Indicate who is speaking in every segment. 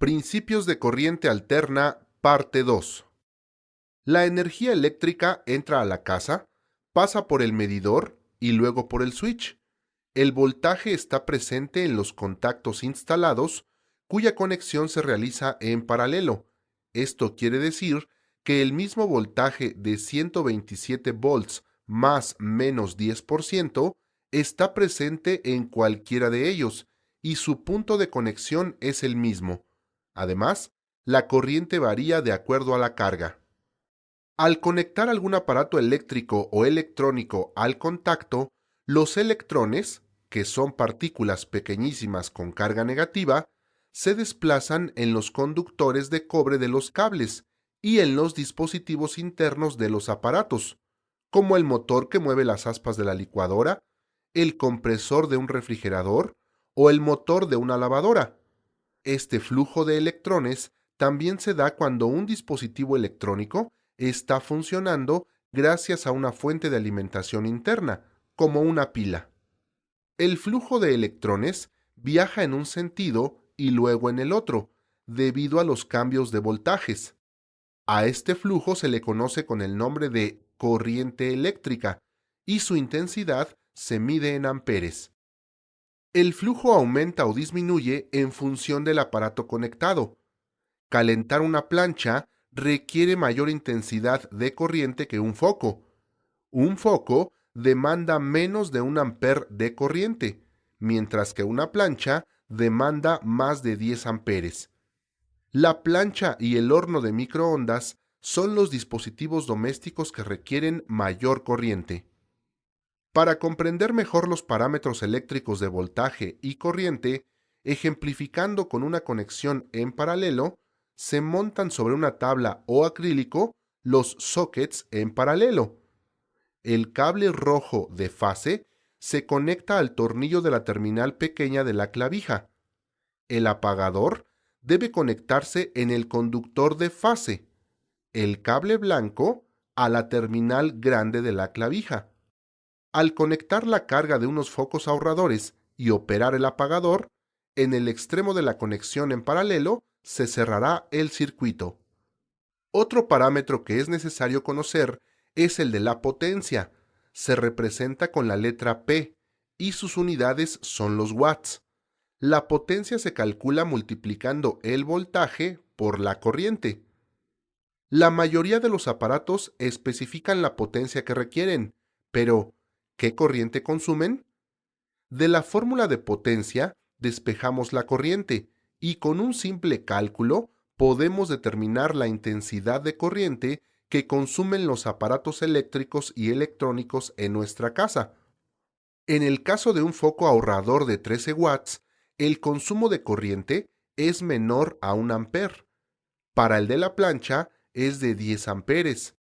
Speaker 1: Principios de corriente alterna, parte 2. La energía eléctrica entra a la casa, pasa por el medidor y luego por el switch. El voltaje está presente en los contactos instalados, cuya conexión se realiza en paralelo. Esto quiere decir que el mismo voltaje de 127 volts más menos 10% está presente en cualquiera de ellos y su punto de conexión es el mismo. Además, la corriente varía de acuerdo a la carga. Al conectar algún aparato eléctrico o electrónico al contacto, los electrones, que son partículas pequeñísimas con carga negativa, se desplazan en los conductores de cobre de los cables y en los dispositivos internos de los aparatos, como el motor que mueve las aspas de la licuadora, el compresor de un refrigerador o el motor de una lavadora. Este flujo de electrones también se da cuando un dispositivo electrónico está funcionando gracias a una fuente de alimentación interna, como una pila. El flujo de electrones viaja en un sentido y luego en el otro, debido a los cambios de voltajes. A este flujo se le conoce con el nombre de corriente eléctrica y su intensidad se mide en amperes. El flujo aumenta o disminuye en función del aparato conectado. Calentar una plancha requiere mayor intensidad de corriente que un foco. Un foco demanda menos de 1 amper de corriente, mientras que una plancha demanda más de 10 amperes. La plancha y el horno de microondas son los dispositivos domésticos que requieren mayor corriente. Para comprender mejor los parámetros eléctricos de voltaje y corriente, ejemplificando con una conexión en paralelo, se montan sobre una tabla o acrílico los sockets en paralelo. El cable rojo de fase se conecta al tornillo de la terminal pequeña de la clavija. El apagador debe conectarse en el conductor de fase. El cable blanco a la terminal grande de la clavija. Al conectar la carga de unos focos ahorradores y operar el apagador, en el extremo de la conexión en paralelo se cerrará el circuito. Otro parámetro que es necesario conocer es el de la potencia. Se representa con la letra P y sus unidades son los watts. La potencia se calcula multiplicando el voltaje por la corriente. La mayoría de los aparatos especifican la potencia que requieren, pero ¿qué corriente consumen? De la fórmula de potencia despejamos la corriente y con un simple cálculo podemos determinar la intensidad de corriente que consumen los aparatos eléctricos y electrónicos en nuestra casa. En el caso de un foco ahorrador de 13 watts, el consumo de corriente es menor a 1 amper. Para el de la plancha es de 10 amperes.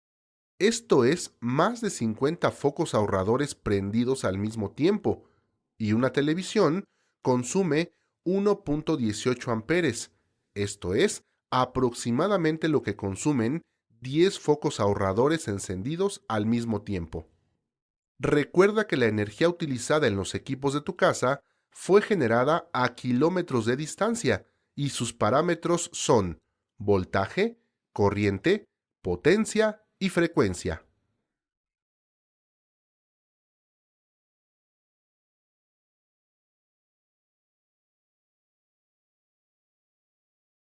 Speaker 1: Esto es más de 50 focos ahorradores prendidos al mismo tiempo, y una televisión consume 1.18 amperes. Esto es aproximadamente lo que consumen 10 focos ahorradores encendidos al mismo tiempo. Recuerda que la energía utilizada en los equipos de tu casa fue generada a kilómetros de distancia y sus parámetros son voltaje, corriente, potencia y frecuencia.